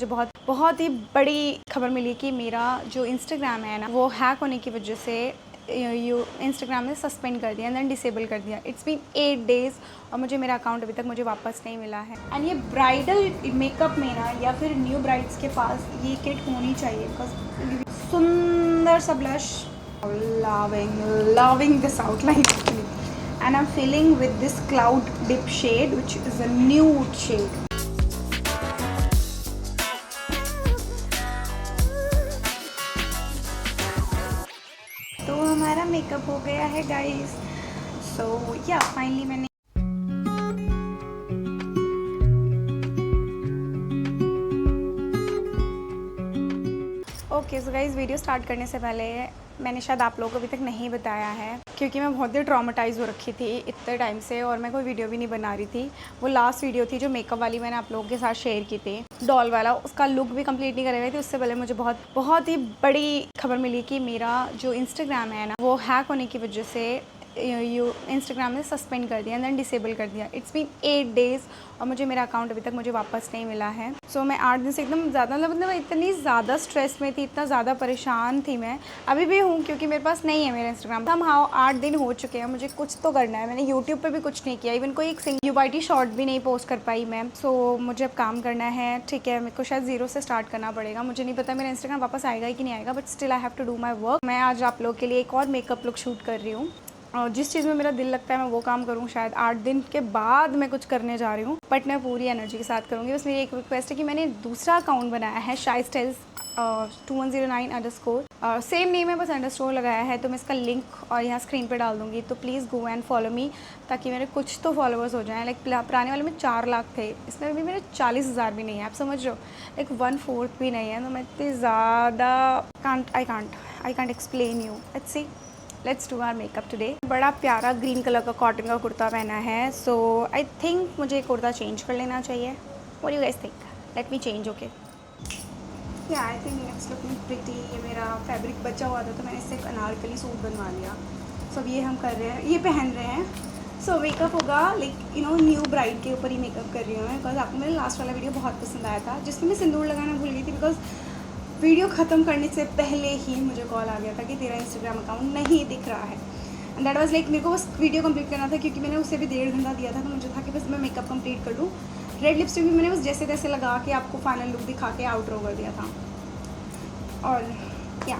मुझे बहुत ही बड़ी खबर मिली कि मेरा जो इंस्टाग्राम है ना वो हैक होने की वजह से इंस्टाग्राम ने सस्पेंड कर दिया एंड देन डिसेबल कर दिया। इट्स बीन 8 डेज़ और मुझे मेरा अकाउंट अभी तक मुझे वापस नहीं मिला है। एंड ये ब्राइडल मेकअप में ना या फिर न्यू ब्राइड्स के पास ये किट होनी चाहिए बिकॉज सुंदर सा blush, loving this outline actually, and I'm filling with this cloud dip shade which is a nude shade. तो हमारा मेकअप हो गया है गाइस। सो या फाइनली मैंने okay so guys video start करने से पहले मैंने शायद आप लोगों को अभी तक नहीं बताया है क्योंकि मैं बहुत ही ट्रॉमेटाइज़ हो रखी थी इतने टाइम से और मैं कोई वीडियो भी नहीं बना रही थी। वो लास्ट वीडियो थी जो मेकअप वाली मैंने आप लोगों के साथ शेयर की थी डॉल वाला, उसका लुक भी कंप्लीट नहीं करे हुए थे। उससे पहले मुझे बहुत ही बड़ी खबर मिली कि मेरा जो इंस्टाग्राम है ना वो हैक होने की वजह से इंस्टाग्राम ने सस्पेंड कर दिया एंड देन डिसेबल कर दिया। इट्स बीन 8 डेज़ और मुझे मेरा अकाउंट अभी तक मुझे वापस नहीं मिला है। सो मैं 8 दिन से एकदम ज़्यादा मतलब इतनी ज़्यादा स्ट्रेस में थी, इतना ज़्यादा परेशान थी मैं, अभी भी हूँ क्योंकि मेरे पास नहीं है मेरा इंस्टाग्राम। हम हाँ 8 दिन हो चुके हैं, मुझे कुछ तो करना है। मैंने यूट्यूब पे भी कुछ नहीं किया, इवन कोई एक यूबाइटी शॉर्ट भी नहीं पोस्ट कर पाई मैं। सो मुझे अब काम करना है, ठीक है। मेरे को शायद 0 से स्टार्ट करना पड़ेगा। मुझे नहीं पता मेरा इंस्टाग्राम वापस आएगा कि नहीं आएगा, but still I have to do my work. मैं आज आप लोग के लिए एक और मेकअप लुक शूट कर रही हूँ और जिस चीज़ में मेरा दिल लगता है मैं वो काम करूँ। शायद 8 दिन के बाद मैं कुछ करने जा रही हूँ, बट मैं पूरी एनर्जी के साथ करूँगी। बस मेरी एक रिक्वेस्ट है कि मैंने दूसरा अकाउंट बनाया है शाई स्टाइल्स 2109 सेम नेम है, बस अंडरस्कोर लगाया है। तो मैं इसका लिंक और यहाँ स्क्रीन पे डाल दूँगी, तो please go and follow me ताकि मेरे कुछ तो फॉलोअर्स हो जाएँ। लाइक पुराने वाले में 4 लाख थे, इसमें भी मेरे 40,000 भी नहीं है, आप समझ रहे हो, लाइक 1/4 भी नहीं है। तो मैं इतनी ज़्यादा I can't explain you. Let's do our makeup today. बड़ा प्यारा ग्रीन कलर का कॉटन का कुर्ता पहना है, सो आई थिंक मुझे कुर्ता चेंज कर लेना चाहिए। What you guys think? Let me change. Okay yeah I think it's looking pretty. ये मेरा फैब्रिक बचा हुआ था तो मैंने इससे एक अनारकली सूट बनवा लिया। सो ये हम कर रहे हैं, ये पहन रहे हैं। सो मेकअप होगा लाइक न्यू ब्राइड के ऊपर ही मेकअप कर रही हूँ मैं, बिकॉज आपको मेरा लास्ट वाला वीडियो बहुत पसंद आया था जिसमें मैं सिंदूर लगाना भूल गई थी। बिकॉज वीडियो ख़त्म करने से पहले ही मुझे कॉल आ गया था कि तेरा इंस्टाग्राम अकाउंट नहीं दिख रहा है। एंड दैट वाज लाइक मेरे को बस वीडियो कंप्लीट करना था क्योंकि मैंने उसे भी 1.5 घंटा दिया था, तो मुझे था कि बस मैं मेकअप कंप्लीट कर लूँ। रेड लिपस्टिक भी मैंने बस जैसे तैसे लगा के आपको फाइनल लुक दिखा के आउटरो कर दिया था। और yeah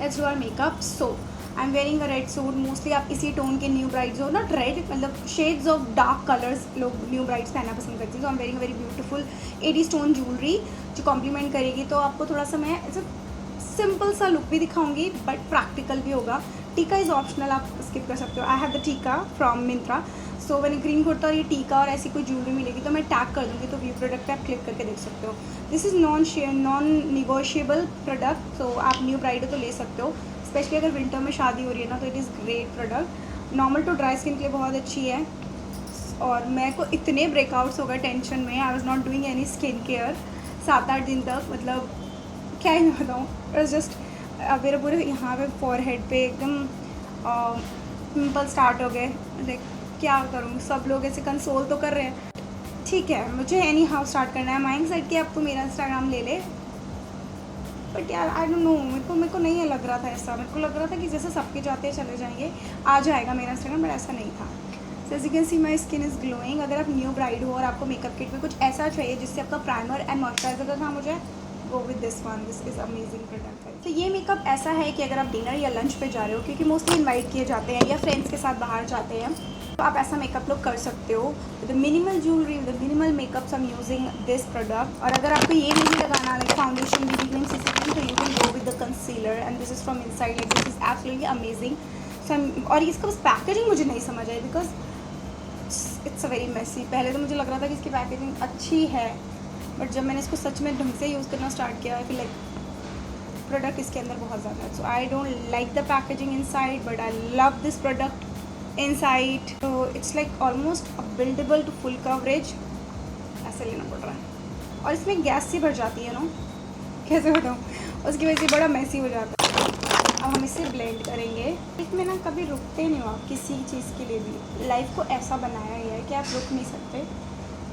let's do our makeup. So I am wearing a red suit. Mostly आप इसी टोन के न्यू ब्राइड्स हो, नॉट रेड, मतलब शेड्स ऑफ डार्क कलर्स लोग न्यू ब्राइड्स पहनना पसंद करती हैं। So I am wearing very beautiful 80 stone jewellery जो कॉम्प्लीमेंट करेगी। तो आपको थोड़ा सा मैं ऐसे सिंपल सा लुक भी दिखाऊंगी बट प्रैक्टिकल भी होगा। टीका इज़ ऑप्शनल, आप स्किप कर सकते हो। आई हैव द टीका फ्रॉम मिंत्रा। सो मैंने ग्रीन कुर्ता और ये टीका और ऐसी कोई ज्वेलरी मिलेगी तो मैं टैग कर दूँगी, तो व्यू प्रोडक्ट पे आप क्लिक करके देख सकते हो। This is non negotiable product, तो आप न्यू ब्राइड हो तो ले सकते हो। स्पेशली अगर विंटर में शादी हो रही है ना तो it is great product. Normal to dry skin के लिए बहुत अच्छी है। और मेरे को इतने ब्रेकआउट्स हो गए टेंशन में, I was not doing any skin care 7-8 दिन तक। मतलब क्या ही मैं बताऊँ, इट्स जस्ट मेरे पूरे यहाँ पे फॉरहेड पे एकदम पिंपल स्टार्ट हो गए। लाइक क्या करूँ, सब लोग ऐसे कंसोल तो कर रहे हैं। ठीक है, मुझे एनी हाउ स्टार्ट करना है। माइंड सेट कि अब तो मेरा इंस्टाग्राम ले ले, बट यार आई डोंट नो, मेरे को नहीं लग रहा था ऐसा। मेरे को लग रहा था कि जैसे सबके जाते चले जाएंगे आ जाएगा मेरा इंस्टाग्राम, बट ऐसा नहीं था। So as you can see my skin is glowing. अगर आप न्यू ब्राइड हो और आपको मेकअप किट में कुछ ऐसा चाहिए जिससे आपका प्राइमर एंड मॉइस्चराइजर का काम हो जाए, गो with this one. This is amazing product. तो ये मेकअप ऐसा है कि अगर आप डिनर या लंच पे जा रहे हो, क्योंकि मोस्टली इन्वाइट किए जाते हैं या फ्रेंड्स के साथ बाहर जाते हैं, तो आप ऐसा मेकअप लुक कर सकते हो with minimal jewellery, with minimal makeup. I am using this product. और अगर आपको ये नहीं लगाना like foundation BB cream CC cream, तो you can go with the concealer and this is from inside. Like this is absolutely amazing. So और इसका बस पैकेजिंग मुझे नहीं समझ आई because it's a very messy. पहले तो मुझे लग रहा था कि इसकी पैकेजिंग अच्छी है, बट जब मैंने इसको सच में ढंग से यूज़ करना स्टार्ट किया, आई फील लाइक प्रोडक्ट इसके अंदर बहुत ज़्यादा है। So I don't like the packaging inside, but I love this product inside. तो it's like almost buildable to full coverage, ऐसे लेना पड़ रहा है। और इसमें गैस सी भर जाती है नो, कैसे बताऊँ, उसकी वजह से बड़ा मैसी हो जाता है। अब हम इसे ब्लेंड करेंगे। इसमें ना कभी रुकते नहीं हो आप किसी चीज़ के लिए भी। लाइफ को ऐसा बनाया गया है कि आप रुक नहीं सकते।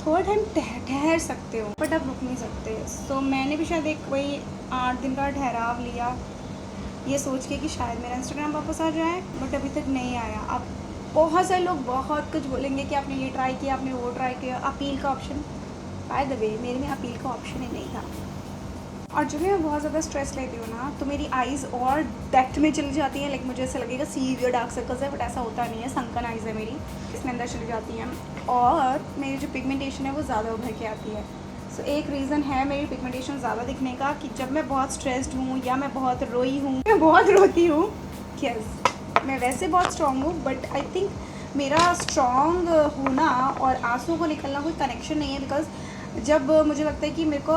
थोड़ा टाइम ठहर सकते हो, बट आप रुक नहीं सकते। सो मैंने भी शायद एक वही 8 दिन का ठहराव लिया, ये सोच के कि शायद मेरा इंस्टाग्राम वापस आ जाए, बट अभी तक नहीं आया। अब बहुत सारे लोग बहुत कुछ बोलेंगे कि आपने ये ट्राई किया, आपने वो ट्राई किया, अपील का ऑप्शन। बाय द वे मेरे में अपील का ऑप्शन ही नहीं था। और जब मैं बहुत ज़्यादा स्ट्रेस लेती हूँ ना, तो मेरी आइज़ और डेप्थ में चली जाती हैं। लाइक मुझे ऐसा लगेगा सीवियर डार्क सर्कल्स है, बट ऐसा होता नहीं है। सनकन आइज़ है मेरी, इसमें अंदर चली जाती हैं, और मेरी जो पिगमेंटेशन है वो ज़्यादा उभर के आती है। सो एक रीज़न है मेरी पिगमेंटेशन ज़्यादा दिखने का कि जब मैं बहुत स्ट्रेस्ड हूँ या मैं बहुत रोई हूँ, मैं बहुत रोती हूँ। यस, मैं वैसे बहुत स्ट्रॉन्ग हूँ, बट आई थिंक मेरा स्ट्रॉन्ग होना और आंसू को निकलना कोई कनेक्शन नहीं है। बिकॉज जब मुझे लगता है कि मेरे को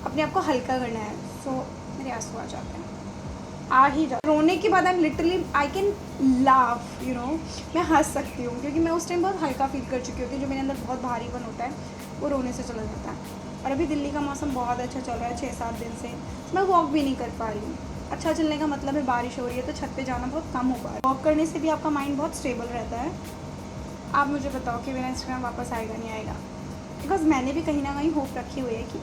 अपने आप को हल्का करना है, सो मेरे आंसू आ जाते हैं, आ ही जाते। रोने के बाद I can laugh, you know, मैं हंस सकती हूँ, क्योंकि मैं उस टाइम बहुत हल्का फील कर चुकी होती हूँ। जो मेरे अंदर बहुत भारीपन होता है वो रोने से चला जाता है। और अभी दिल्ली का मौसम बहुत अच्छा चल रहा है 6-7 दिन से। मैं वॉक भी नहीं कर पा रही हूँ। अच्छा चलने का मतलब है बारिश हो रही है तो छत पे जाना बहुत कम हो पा रहा है। वॉक करने से भी आपका माइंड बहुत स्टेबल रहता है। आप मुझे बताओ कि मेरा इंस्टाग्राम वापस आएगा नहीं आएगा? बिकॉज मैंने भी कहीं ना कहीं होप रखी हुई है कि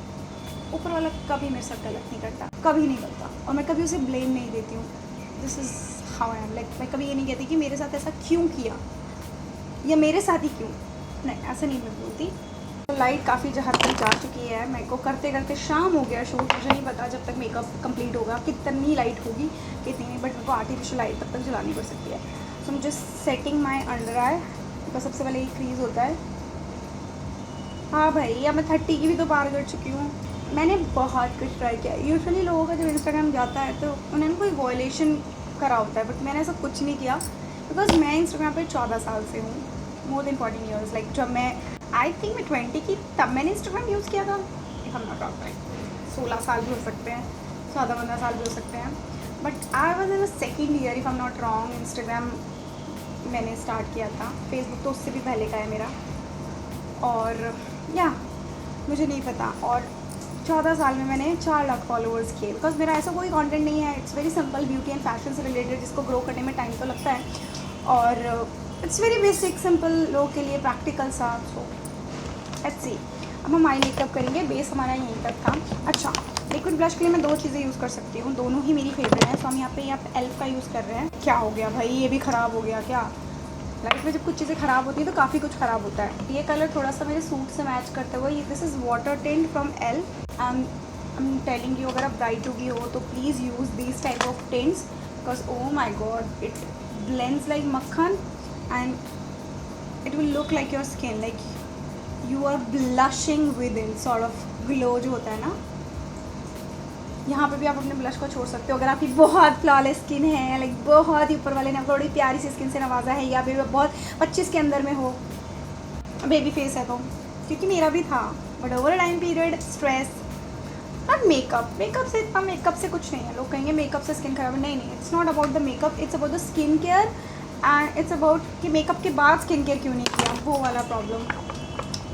ऊपर वाला कभी मेरे साथ गलत नहीं करता, कभी नहीं करता, और मैं कभी उसे ब्लेम नहीं देती हूँ। This is how I am. Like मैं कभी ये नहीं कहती कि मेरे साथ ऐसा क्यों किया या मेरे साथ ही क्यों, नहीं, ऐसा नहीं मैं बोलती। तो लाइट काफ़ी हद तक जा चुकी है। मेरे को करते करते शाम हो गया शूट। मुझे नहीं पता जब तक मेकअप कंप्लीट होगा कितनी लाइट होगी, कितनी नहीं, बट मेरे को आर्टिफिशियल लाइट तब तक जलानी पड़ सकती है। सो मुझे सेटिंग माई अंडर आई तो सबसे पहले एक क्रीज होता है। हाँ भाई, अब मैं 30 की भी तो पार कर चुकी हूँ। मैंने बहुत कुछ ट्राई किया। यूजुअली लोगों का जब इंस्टाग्राम जाता है तो उन्होंने कोई वॉयलेशन करा होता है, बट मैंने ऐसा कुछ नहीं किया। बिकॉज मैं इंस्टाग्राम पे 14 साल से हूँ, मोर देन 14 ईयर्स। लाइक जब मैं आई थिंक मैं 20 की तब मैंने इंस्टाग्राम यूज़ किया था। If I am not wrong, right, 16 साल भी हो सकते हैं, 14-15 साल भी हो सकते हैं। But I was in the second year, if I am not wrong, Instagram मैंने स्टार्ट किया था। फेसबुक तो उससे भी पहले का है मेरा, और या मुझे नहीं पता। और 14 साल में मैंने 4 लाख फॉलोअर्स किए। बिकॉज मेरा ऐसा कोई कंटेंट नहीं है, it's very simple, beauty and fashion से रिलेटेड, जिसको ग्रो करने में टाइम तो लगता है, और इट्स वेरी बेसिक सिंपल, लोगों के लिए प्रैक्टिकल सा। सो लेट्स सी, अब हम आई मेकअप करेंगे। बेस हमारा यहीं तक था। अच्छा, लिक्विड ब्लश के लिए मैं 2 चीज़ें यूज़ कर सकती हूँ, दोनों ही मेरी फेवरेट हैं। सो हम यहाँ पे एल्फ का यूज़ कर रहे हैं। क्या हो गया भाई, ये भी ख़राब हो गया क्या? लाइफ में जब कुछ चीज़ें ख़राब होती हैं तो काफ़ी कुछ ख़राब होता है। ये कलर थोड़ा सा मेरे सूट से मैच करते हुए, this is water tint from Elf. I am telling you, अगर आप ब्राइट होगी हो तो please use this type of tints, because oh my God, it blends like मक्खन and it will look like your skin, like you are blushing within, sort of glow जो होता है ना। यहाँ पे भी आप अपने ब्लश को छोड़ सकते हो अगर आपकी बहुत फ्लॉलेस स्किन है, लाइक बहुत ही ऊपर वाले ने बड़ी प्यारी सी स्किन से नवाजा है, या फिर बहुत 25 के अंदर में हो, बेबी फेस है तो, क्योंकि मेरा भी था। But over time period stress और मेकअप से कुछ नहीं है। लोग कहेंगे मेकअप से स्किन खराब, नहीं, it's not about the makeup, it's about the skin care, and it's about कि मेकअप के बाद स्किन केयर क्यों नहीं किया, वो वाला प्रॉब्लम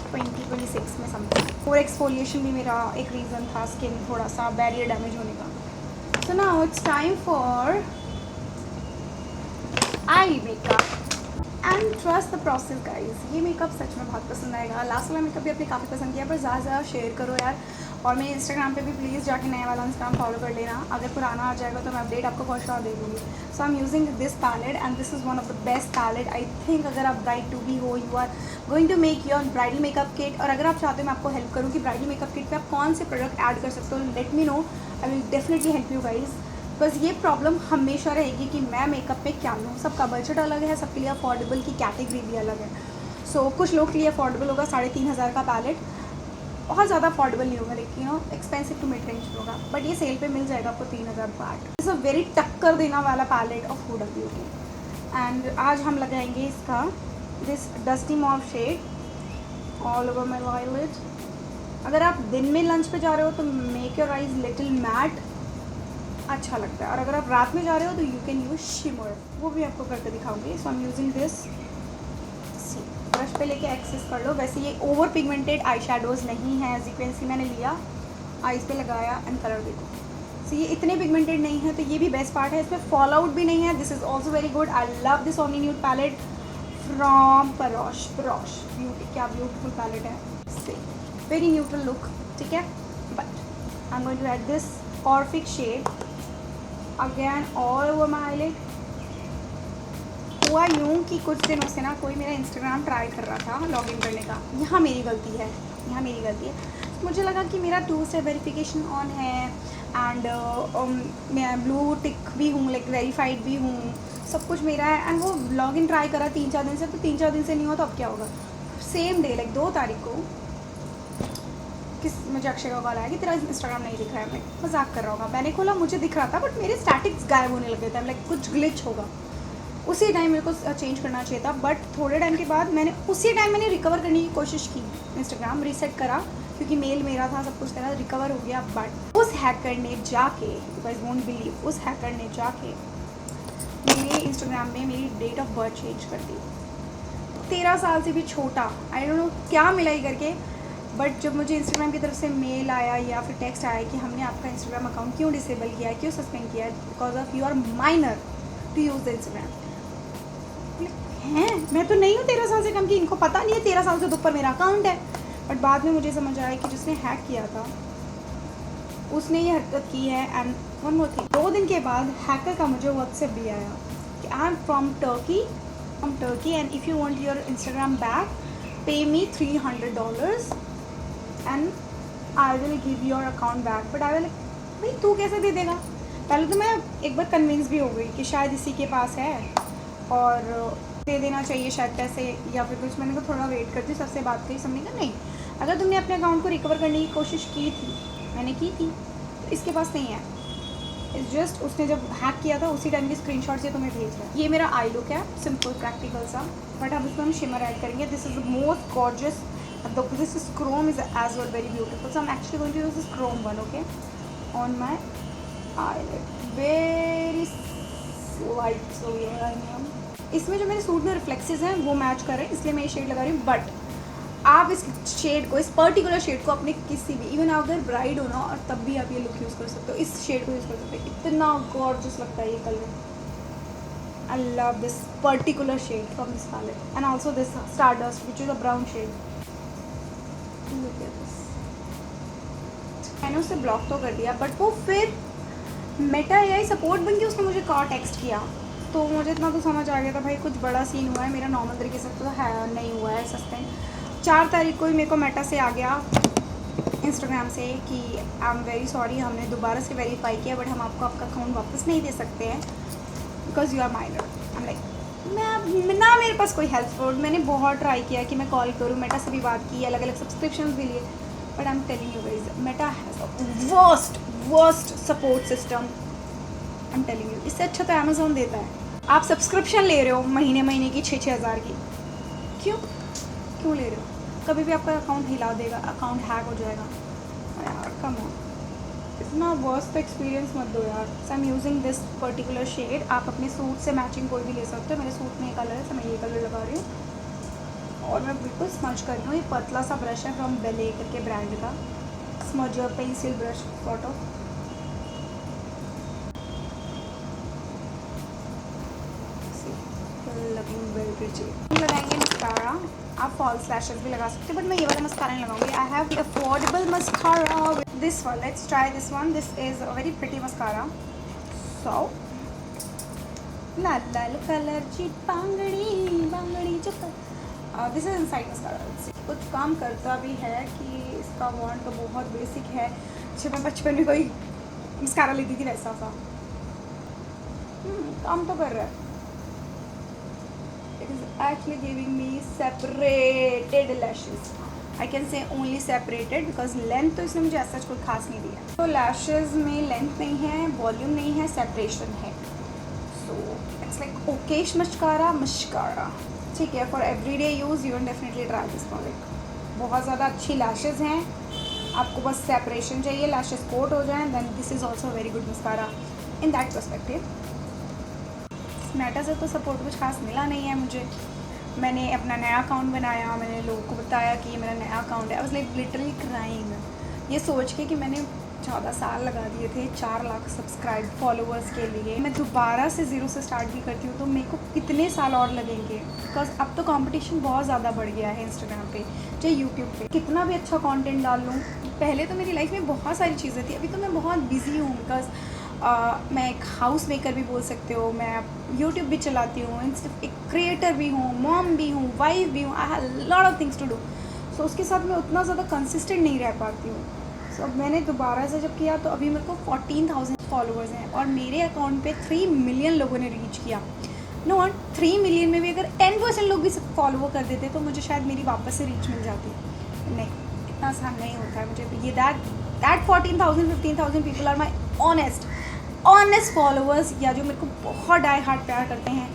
2026 में समथिंग। और एक्सफोलिएशन भी मेरा एक रीज़न था, स्किन थोड़ा सा बैरियर डैमेज होने का। So now it's time for eye makeup and trust the process guys. ये मेकअप सच में बहुत पसंद आएगा। लास्ट वाला मेकअप भी आपने काफ़ी पसंद किया, पर ज़्यादा से ज़्यादा शेयर करो यार। और मेरे इंस्टाग्राम पे भी प्लीज़ जाके नया वाला इंस्टाग्राम फॉलो कर लेना। अगर पुराना आ जाएगा तो मैं अपडेट आपको बहुत श्योर दे दूँगी। So I am using this palette and this is one of the best palette I think. अगर आप ब्राइड टू बी हो, you are going to make your bridal makeup kit, और अगर आप चाहते हो मैं आपको हेल्प करूँ कि ब्राइडल मेकअप किट पे आप कौन से प्रोडक्ट ऐड कर सकते हो, let me know, I will definitely help you guys. बस ये प्रॉब्लम हमेशा रहेगी कि मैं मेकअप पे क्या लूँ। सबका बजट अलग है, सबके लिए अफोर्डेबल की कैटेगरी भी अलग है। सो कुछ लोग के लिए अफोर्डेबल होगा 3,500 का पैलेट, बहुत ज़्यादा अफोर्डेबल नहीं होगा, लेकिन एक्सपेंसिव टू मिड रेंज होगा, बट ये सेल पे मिल जाएगा आपको 3,000 का। इट्स अ वेरी टक्कर देना वाला palette of Huda Beauty. And आज हम लगाएंगे इसका this dusty mauve shade all over my violet. अगर आप दिन में लंच पे जा रहे हो तो make your eyes little matte, अच्छा लगता है। और अगर आप रात में जा रहे हो तो यू कैन यूज शिमर, वो भी आपको करके दिखाऊंगी। So I am using this, brush पे लेके एक्सेस कर लो। वैसे ये ओवर पिगमेंटेड आई शेडोज़ नहीं है, एज यू कैन सी मैंने लिया, आईज पे लगाया एंड कलर देखो। सो ये इतने पिगमेंटेड नहीं है, तो ये भी बेस्ट पार्ट है। इसमें फॉल आउट भी नहीं है, this is also very good. I love this omni nude palette from परोश ब्यूटी। क्या ब्यूटीफुल पैलेट है। से वेरी न्यूट्रल लुक, ठीक है। But I am going to add this perfect shade again all over my eyelid. हुआ यूँ कि कुछ दिनों से ना कोई मेरा इंस्टाग्राम ट्राई कर रहा था लॉगिन करने का। यहाँ मेरी गलती है, यहाँ मेरी गलती है। मुझे लगा कि मेरा 2 स्टेप वेरिफिकेशन ऑन है एंड मैं ब्लू टिक भी हूँ, लाइक वेरीफाइड भी हूँ, सब कुछ मेरा है। एंड वो लॉगिन ट्राई करा 3-4 दिन से, तो 3-4 दिन से नहीं हुआ तो अब क्या होगा। सेम डे लाइक 2 तारीख को मुझे अक्षय का कॉल आया कि तेरा इंस्टाग्राम नहीं दिख रहा है। मैं मजाक कर रहा होगा, मैंने खोला, मुझे दिख रहा था बट मेरे स्टैटिक्स गायब होने लगे थे, लाइक कुछ ग्लिच होगा। उसी टाइम मेरे को चेंज करना चाहिए था, बट थोड़े टाइम के बाद उसी टाइम मैंने रिकवर करने की कोशिश की, इंस्टाग्राम रीसेट करा क्योंकि मेल मेरा था, सब कुछ मेरा रिकवर हो गया। बट उस हैकर ने जाके, यू गाइस वोंट बिलीव, उस हैकर ने जाके मेरे इंस्टाग्राम में मेरी डेट ऑफ बर्थ चेंज कर दी। 13 साल से भी छोटा, आई डोंट नो क्या मिला ही करके। बट जब मुझे इंस्टाग्राम की तरफ से मेल आया या फिर टेक्स्ट आया कि हमने आपका इंस्टाग्राम अकाउंट क्यों डिसेबल किया है, क्यों सस्पेंड किया है, because of you are minor to use the Instagram. हैं, मैं तो नहीं हूँ 13 साल से कम की, इनको पता नहीं है 13 साल से ऊपर मेरा अकाउंट है। बट बाद में मुझे समझ आया कि जिसने हैक किया था उसने ये हरकत की है। एंड वन मोर थिंग, 2 दिन के बाद हैकर का मुझे व्हाट्सएप भी आया कि I am from Turkey and if you want your Instagram back पे मी $300 and I will give your account back. But I will, भाई तू कैसे दे देगा। पहले तो मैं एक बार कन्विंस भी हो गई कि शायद इसी के पास है और दे देना चाहिए शायद पैसे या फिर कुछ। मैंने को थोड़ा वेट करती, सबसे बात करी, समझने का नहीं, अगर तुमने अपने अकाउंट को रिकवर करने की कोशिश की थी, मैंने की थी, तो इसके पास नहीं है। इट्स जस्ट उसने जब हैक किया था उसी टाइम की स्क्रीनशॉट से तुम्हें भेज रहा है। ये मेरा आई लुक है, सिंपल प्रैक्टिकल सा, बट अब इसमें हम शिमर ऐड करेंगे। This is the most gorgeous, this is chrome is as well very beautiful, so I am actually going to use this chrome one, okay, on my eyelid, very light. सो इसमें जो मेरे suit में reflexes हैं वो match कर रहे हैं, इसलिए मैं ये शेड लगा रही हूँ। बट आप इस शेड को, इस पर्टिकुलर शेड को अपने किसी भी, इवन अगर ब्राइड हो ना और तब भी आप ये लुक यूज़ कर सकते हो, इस शेड को यूज़ कर सकते हो। इतना गॉर्जियस लगता है ये colour. I love this particular shade from this palette and also this stardust which is a brown shade. मैंने उसे ब्लॉक तो कर दिया, बट वो फिर मेटा एआई सपोर्ट बन के उसने मुझे कॉल टेक्स्ट किया, तो मुझे इतना तो समझ आ गया था भाई कुछ बड़ा सीन हुआ है। मेरा नॉर्मल तरीके से तो है नहीं हुआ है सस्पेंड। 4 तारीख को ही मेरे को मेटा से आ गया इंस्टाग्राम से कि आई एम वेरी सॉरी, हमने दोबारा से वेरीफाई किया बट हम आपको आपका अकाउंट वापस नहीं दे सकते हैं because you are minor. I am like, मैं ना मेरे पास कोई हेल्प फोर्ड, मैंने बहुत ट्राई किया कि मैं कॉल करूँ, मेटा से भी बात की, अलग अलग सब्सक्रिप्शन भी लिए, but I am telling you guys, Meta has a worst support system. I am telling you, इससे अच्छा तो अमेज़ॉन देता है। आप सब्सक्रिप्शन ले रहे हो महीने की 6-6 हज़ार की, क्यों ले रहे हो? कभी भी आपका अकाउंट हिला देगा, अकाउंट हैक हो जाएगा यार, कम ऑन। इतना वर्स्ट एक्सपीरियंस मत दो यार। So I am using this particular shade. आप अपने सूट से मैचिंग कोई भी ले सकते हो। मेरे सूट में ये कलर है तो मैं ये कलर लगा रही हूँ और मैं बिल्कुल स्मज कर रही हूँ। ये पतला सा ब्रश है फ्रॉम बेले करके ब्रांड का, smudger pencil brush sort of. लगाएंगे मस्कारा, आप फॉल्स लैशेस भी लगा सकते हो, बट मैं ये वाला मस्कारा नहीं लगाऊंगी। I have the affordable mascara with this one. Let's try this one. This is a very pretty mascara. So लाल लाल कलरची बांगड़ी जो दिस इज इनसाइड मस्कारा। कुछ काम करता भी है कि इसका वॉन्ट तो बहुत बेसिक है। जब मैं बचपन में कोई मस्कारा लेती थी वैसा सा काम तो कर रहा है। It is actually giving me separated lashes. I can say only separated because length तो इसने मुझे ऐसा कोई खास नहीं दिया। तो lashes में length नहीं है, volume नहीं है, separation है। So it's like okayish mascara। ठीक है, for everyday use you can definitely try this product। बहुत ज़्यादा अच्छी lashes हैं, आपको बस separation चाहिए, lashes coat हो जाए, then this is also a very good mascara in that perspective। Meta से तो सपोर्ट कुछ खास मिला नहीं है मुझे। मैंने अपना नया अकाउंट बनाया, मैंने लोगों को बताया कि ये मेरा नया अकाउंट है। I was like literally crying ये सोच के कि मैंने 14 साल लगा दिए थे 4 लाख सब्सक्राइब फॉलोअर्स के लिए, मैं दोबारा से ज़ीरो से स्टार्ट भी करती हूँ तो मेरे को कितने साल और लगेंगे, बिकॉज अब तो कंपटीशन बहुत ज़्यादा बढ़ गया है इंस्टाग्राम पे चाहे यूट्यूब पे। कितना भी अच्छा कंटेंट डाल लूँ, पहले तो मेरी लाइफ में बहुत सारी चीज़ें थी, अभी तो मैं बहुत बिजी हूँ बिकॉज मैं एक हाउस मेकर भी बोल सकते हो, मैं यूट्यूब भी चलाती हूँ, एक क्रिएटर भी हूँ, मॉम भी हूँ, वाइफ भी हूँ, I have lot of things to do. So उसके साथ मैं उतना ज़्यादा कंसिस्टेंट नहीं रह पाती हूँ। सो अब मैंने दोबारा से जब किया तो अभी मेरे को 14,000 फॉलोअर्स हैं और मेरे अकाउंट पे 3 मिलियन लोगों ने रीच किया। नो 3 मिलियन में भी अगर 10% लोग भी फॉलो कर देते तो मुझे शायद मेरी वापस से रीच मिल जाती। नहीं, इतना आसान नहीं होता है मुझे ये that 14,000 15,000 people are my honest followers, या जो मेरे को बहुत डाई हार्ट प्यार करते हैं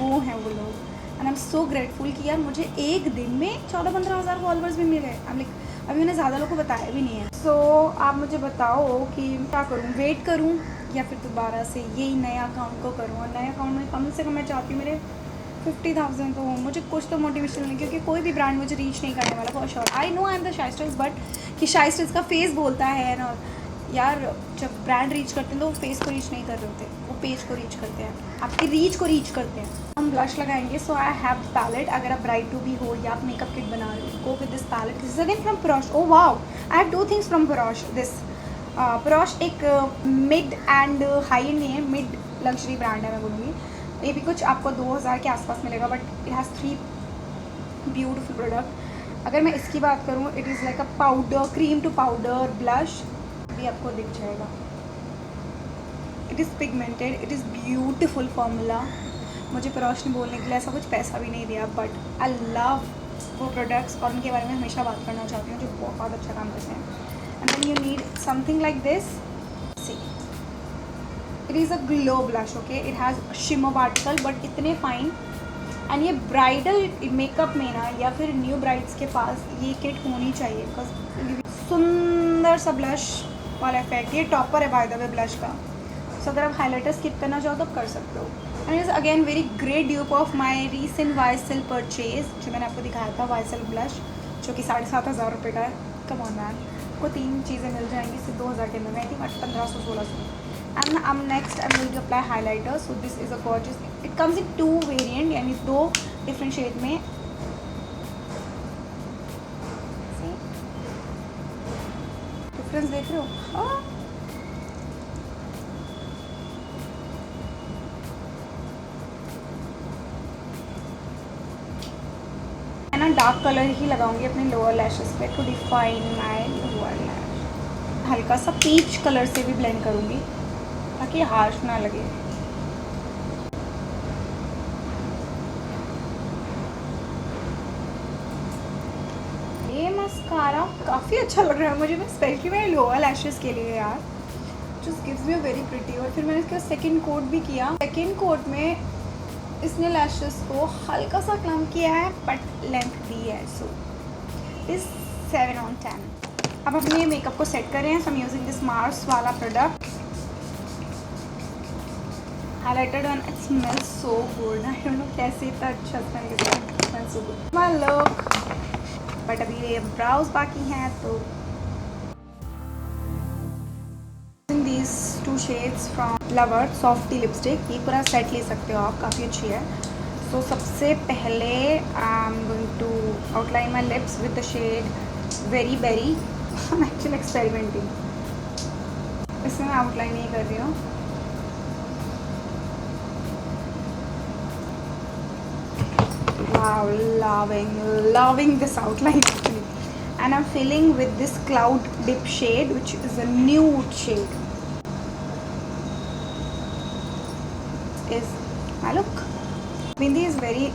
वो हैं वो लोग। And I am so grateful कि यार मुझे एक दिन में 14-15 हज़ार फॉलोअर्स भी मिल गए। आई एम लाइक अभी मैंने ज़्यादा लोगों को बताया भी नहीं है। सो आप मुझे बताओ कि क्या करूँ, वेट करूँ या फिर दोबारा से यही नए अकाउंट को करूँ। और नए अकाउंट में कम से कम मैं चाहती हूँ मेरे 50,000 तो हो, मुझे कुछ तो मोटिवेशन मिले, क्योंकि कोई भी ब्रांड मुझे रीच नहीं करने वाला for sure. I know I am the शाई स्टाइल्स, बट कि शाई स्टाइल्स का फेस बोलता है ना यार, जब ब्रांड रीच करते हैं तो वो फेस को रीच नहीं कर रहे होते, वो पेज को रीच करते हैं, आपकी रीच को रीच करते हैं। हम ब्लश लगाएंगे। सो आई हैव पैलेट, अगर आप ब्राइड टू भी हो या आप मेकअप किट बना रहे हो, go with this palette. This is again from परोश। Oh wow, I have 2 things from परोश। दिस परोश एक मिड एंड हाई एंड नहीं है, मिड लग्जरी ब्रांड है मैं बोलूँगी। ये भी कुछ आपको 2000 के आसपास मिलेगा, but it has 3 beautiful product. अगर मैं इसकी बात करूँ, it is like a powder, cream to powder blush, भी आपको दिख जाएगा। It is pigmented, it is beautiful formula. मुझे परोश ने बोलने के लिए ऐसा कुछ पैसा भी नहीं दिया, बट आई लव वो प्रोडक्ट्स और उनके बारे में हमेशा बात करना चाहती हूँ, जो बहुत अच्छा काम करते हैं। And then you need something like this. See, it is a glow blush, okay, it has shimmer particle but इतने फाइन। एंड ये ब्राइडल मेकअप में ना या फिर न्यू ब्राइड्स के पास ये किट होनी चाहिए, बिकॉज सुंदर सा ब्लश वाला इफेक्ट। ये टॉपर है बाय द वे ब्लश का। सो अगर आप हाइलाइटर स्किप करना चाहो तो कर सकते हो। And is again very great dupe of my recent YSL purchase, जो मैंने आपको दिखाया था, वाईसेल ब्लश, जो कि 7,500 रुपये का है। कम ऑन मैन, आपको 3 चीज़ें मिल जाएंगी सिर्फ 2,000 के अंदर में, I think 1500-1600। And next I am going to apply highlighter. So this is a gorgeous, it comes in 2 variant, यानी 2 डिफरेंट शेड में। डिफरेंस देख रहे हो? हाँ, मैं ना डार्क कलर ही लगाऊंगी अपने लोअर लैशेस पे to define my lower lash. हल्का सा पीच कलर से भी ब्लेंड करूंगी ताकि हार्श ना लगे। ये मस्कारा काफ़ी अच्छा लग रहा है मुझे, मैं स्पेशली मेरे लोअर लैशेस के लिए यार, just gives me very pretty. और फिर मैंने इसका सेकंड कोट भी किया। सेकंड कोट में इसने लैशेस को हल्का सा क्लम किया है बट लेंथ दी है। So this 7 on 10। अब अपने मेकअप को सेट करें। So I am using this Mars वाला product, highlighted one. It smells so good, I don't know कैसे इतना अच्छा स्मेल करता है, it smells so good. My look, but अभी ये ब्राउज बाकी हैं तो these 2 shades from Lover softie lipstick. ये पूरा सेट ले सकते हो आप, काफ़ी अच्छी है। सो सबसे पहले I am going to outline my lips with the shade very berry. I am actually experimenting, इसमें मैं आउटलाइन नहीं कर रही हूँ। Wow, loving this outline actually. And I'm filling with this Cloud Dip shade, which is a nude shade. Is my look. Bindi is very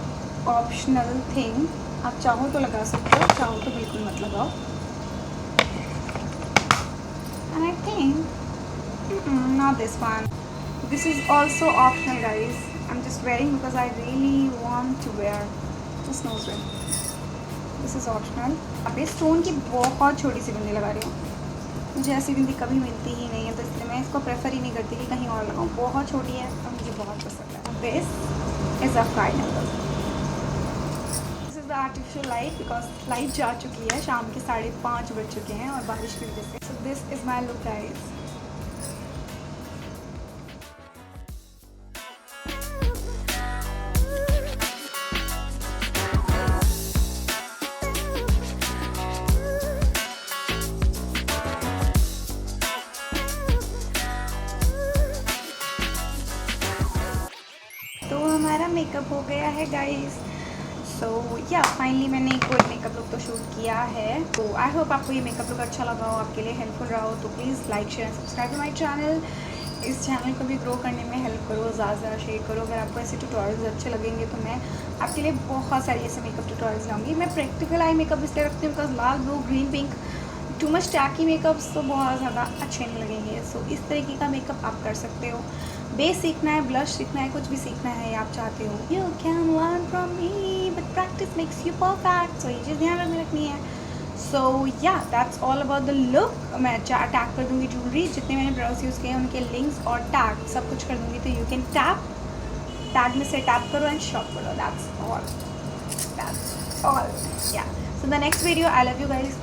optional thing. आप चाहो तो लगा सकते हो, चाहो तो बिल्कुल मत लगाओ। And I think not this one. This is also optional, guys. I'm just wearing because I really want to wear. Just nose ring. This is optional. अब इस स्टोन की बहुत छोटी सी बिंदी लगा रही हूँ। मुझे ऐसी बिंदी कभी मिलती ही नहीं है, तो इसलिए मैं इसको प्रेफर ही नहीं करती कि कहीं और लगाऊँ। बहुत छोटी है और मुझे बहुत पसंद है। This is a final look. This is the artificial light because light जा चुकी है, शाम के 5:30 बज चुके हैं और बारिश की वजह से। सो this is my look guys. तो हमारा मेकअप हो गया है गाइस। सो या फाइनली मैंने कोई मेकअप लुक तो शूट किया है। तो आई होप आपको ये मेकअप लुक अच्छा लगा हो, आपके लिए हेल्पफुल रहा हो। तो please like share subscribe to my channel. इस चैनल को भी ग्रो करने में हेल्प करो, ज़्यादा शेयर करो। अगर आपको ऐसे ट्यूटोरियल्स अच्छे लगेंगे तो मैं आपके लिए बहुत सारी ऐसे मेकअप ट्यूटोरियल्स लाऊंगी। मैं प्रैक्टिकल आई मेकअप इसलिए रखती हूँ बिकॉज लाल, blue, green, pink too much tacky makeups तो बहुत ज़्यादा अच्छे नहीं लगेंगे। सो इस तरीके का मेकअप आप कर सकते हो। बेस सीखना है, ब्लश सीखना है, कुछ भी सीखना है आप चाहते हो, you can learn from me, but practice makes you perfect. So ये चीज़ ध्यान में रखनी है। So yeah that's all about the look. मैं टैग कर दूँगी ज्वेलरी, जितने मैंने प्रोडक्ट्स यूज़ किए हैं उनके लिंक्स और टैग सब कुछ कर दूँगी। तो यू कैन टैग में से टैप करो एंड शॉप करो। दैट्स ऑल या। So the next video, I love you guys.